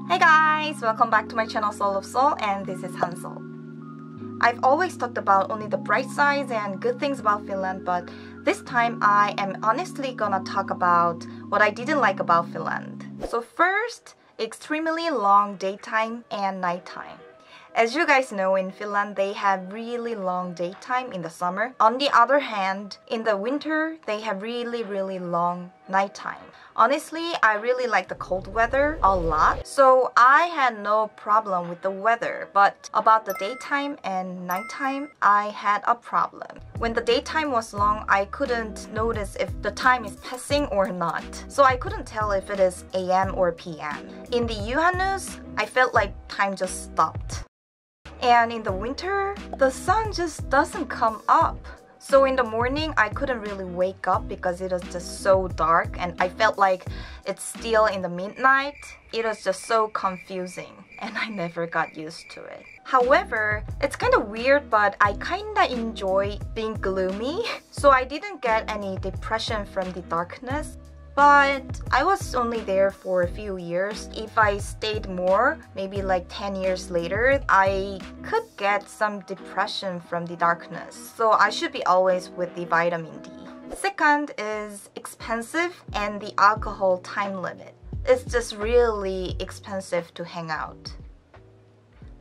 Hey guys! Welcome back to my channel Soul of Seoul, and this is Hansol. I've always talked about only the bright sides and good things about Finland, but this time I am honestly gonna talk about what I didn't like about Finland. So first, extremely long daytime and nighttime. As you guys know, in Finland, they have really long daytime in the summer. On the other hand, in the winter, they have really long nighttime. Honestly, I really like the cold weather a lot, so I had no problem with the weather. But about the daytime and nighttime, I had a problem. When the daytime was long, I couldn't notice if the time is passing or not. So I couldn't tell if it is AM or PM. In the Yuhanus, I felt like time just stopped. And in the winter, the sun just doesn't come up. So in the morning, I couldn't really wake up because it was just so dark and I felt like it's still in the midnight. It was just so confusing and I never got used to it. However, it's kind of weird, but I kind of enjoy being gloomy. So I didn't get any depression from the darkness. But I was only there for a few years. If I stayed more, maybe like 10 years later, I could get some depression from the darkness. So I should be always with the vitamin D. Second is expensive and the alcohol time limit. It's just really expensive to hang out.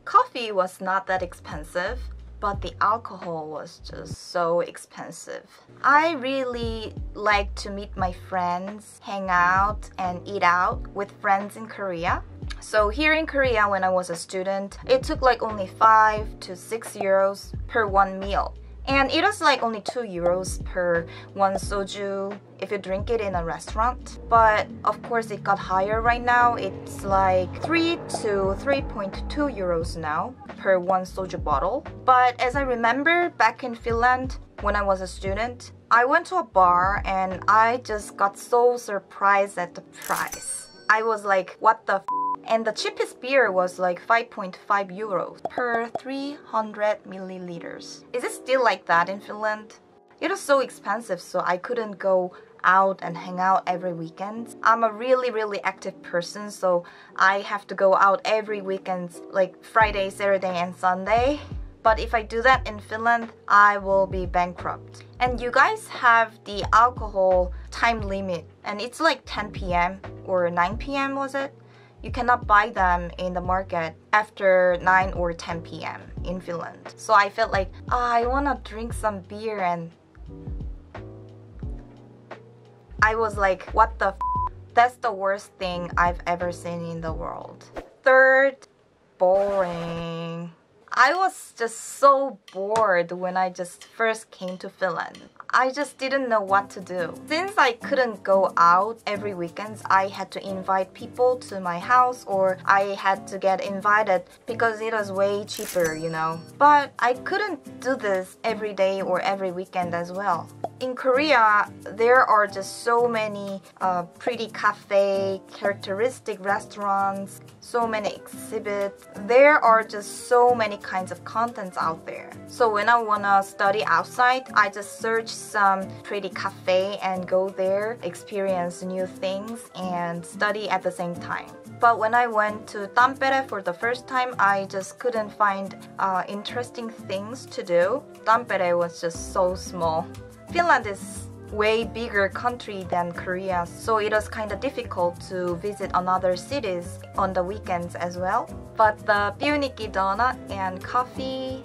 Coffee was not that expensive, but the alcohol was just so expensive. I really like to meet my friends, hang out, and eat out with friends in Korea. So here in Korea, when I was a student, it took like only 5 to 6 euros per one meal. And it was like only 2 euros per one soju if you drink it in a restaurant. But of course it got higher right now. It's like 3 to 3.2 euros now per one soju bottle. But as I remember back in Finland when I was a student, I went to a bar and I just got so surprised at the price. I was like, what the f? And the cheapest beer was like 5.5 euros per 300 milliliters. Is it still like that in Finland? It was so expensive, so I couldn't go out and hang out every weekend. I'm a really active person, so I have to go out every weekend, like Friday, Saturday, and Sunday. But if I do that in Finland, I will be bankrupt. And you guys have the alcohol time limit, and it's like 10 p.m. or 9 p.m. was it? You cannot buy them in the market after 9 or 10 p.m. in Finland. So I felt like, I wanna drink some beer, and I was like, what the f? That's the worst thing I've ever seen in the world. Third, boring. I was just so bored when I just first came to Finland. I just didn't know what to do. Since I couldn't go out every weekend, I had to invite people to my house, or I had to get invited because it was way cheaper, you know. But I couldn't do this every day or every weekend as well. In Korea, there are just so many pretty cafe, characteristic restaurants, so many exhibits. There are just so many kinds of contents out there. So when I wanna study outside, I just search some pretty cafe and go there, experience new things, and study at the same time. But when I went to Tampere for the first time, I just couldn't find interesting things to do. Tampere was just so small. Finland is way bigger country than Korea, so it was kind of difficult to visit another cities on the weekends as well. But the Piuniki donut and coffee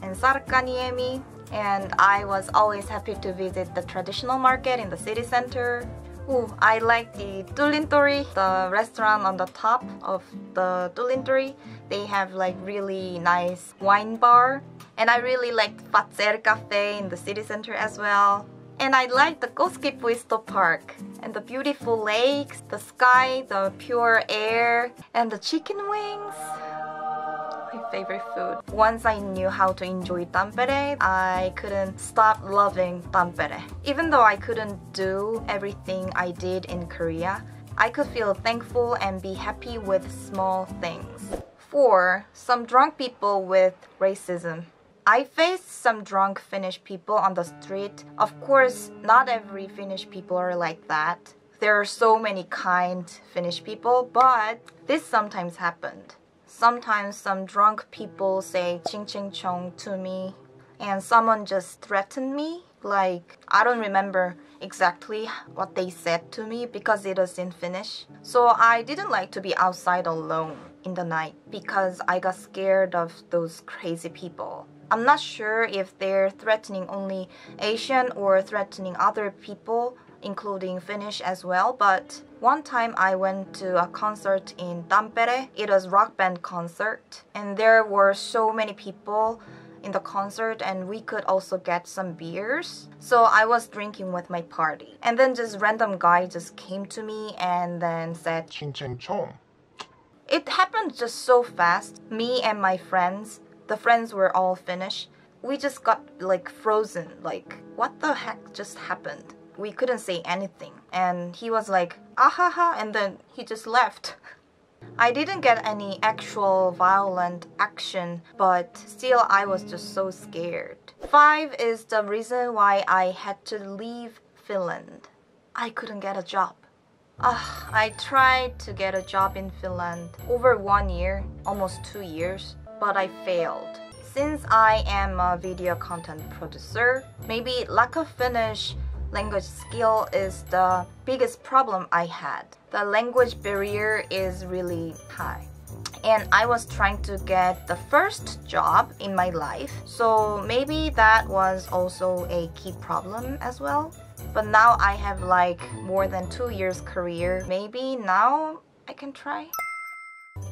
and sarkkaniemi, and I was always happy to visit the traditional market in the city center. Ooh, I like the Tulintori, the restaurant on the top of the Tulintori. They have like really nice wine bar. And I really liked Fatser Cafe in the city center as well. And I like the Koskipuisto Park and the beautiful lakes, the sky, the pure air, and the chicken wings. My favorite food. Once I knew how to enjoy Tampere, I couldn't stop loving Tampere. Even though I couldn't do everything I did in Korea, I could feel thankful and be happy with small things. 4. Some drunk people with racism. I faced some drunk Finnish people on the street. Of course, not every Finnish people are like that. There are so many kind Finnish people, but this sometimes happened. Sometimes some drunk people say ching ching chong to me and someone just threatened me. Like, I don't remember exactly what they said to me because it was in Finnish. So I didn't like to be outside alone in the night because I got scared of those crazy people. I'm not sure if they're threatening only Asian or threatening other people, including Finnish as well, but one time I went to a concert in Tampere. It was a rock band concert and there were so many people in the concert and we could also get some beers. So I was drinking with my party and then just random guy just came to me and then said Ching ching chong. It happened just so fast. Me and my friends, the friends were all Finnish. We just got like frozen, like what the heck just happened? We couldn't say anything and he was like ahaha and then he just left. I didn't get any actual violent action, but still I was just so scared. 5 is the reason why I had to leave Finland. I couldn't get a job. I tried to get a job in Finland over 1 year, almost 2 years, but I failed. Since I am a video content producer, maybe lack of Finnish language skill is the biggest problem I had. The language barrier is really high. And I was trying to get the first job in my life, so maybe that was also a key problem as well. But now I have like more than 2 years career. Maybe now I can try?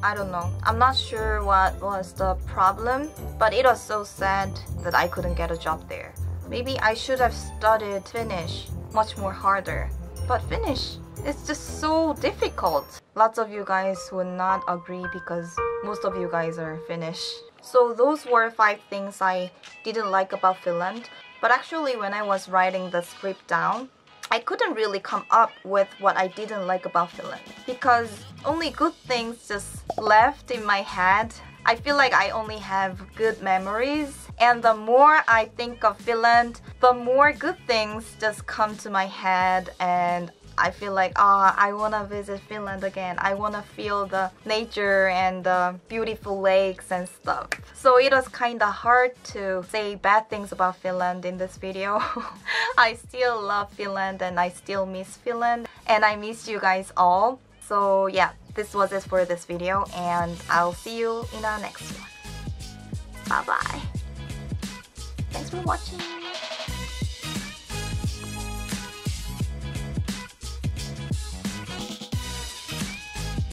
I don't know. I'm not sure what was the problem, but it was so sad that I couldn't get a job there. Maybe I should have studied Finnish much more harder. But Finnish, it's just so difficult. Lots of you guys would not agree because most of you guys are Finnish. So those were 5 things I didn't like about Finland. But actually when I was writing the script down, I couldn't really come up with what I didn't like about Finland because only good things just left in my head. I feel like I only have good memories, and the more I think of Finland, the more good things just come to my head and I feel like, I want to visit Finland again. I want to feel the nature and the beautiful lakes and stuff. So it was kind of hard to say bad things about Finland in this video. I still love Finland and I still miss Finland and I miss you guys all. So yeah, this was it for this video and I'll see you in our next one. Bye bye. Thanks for watching.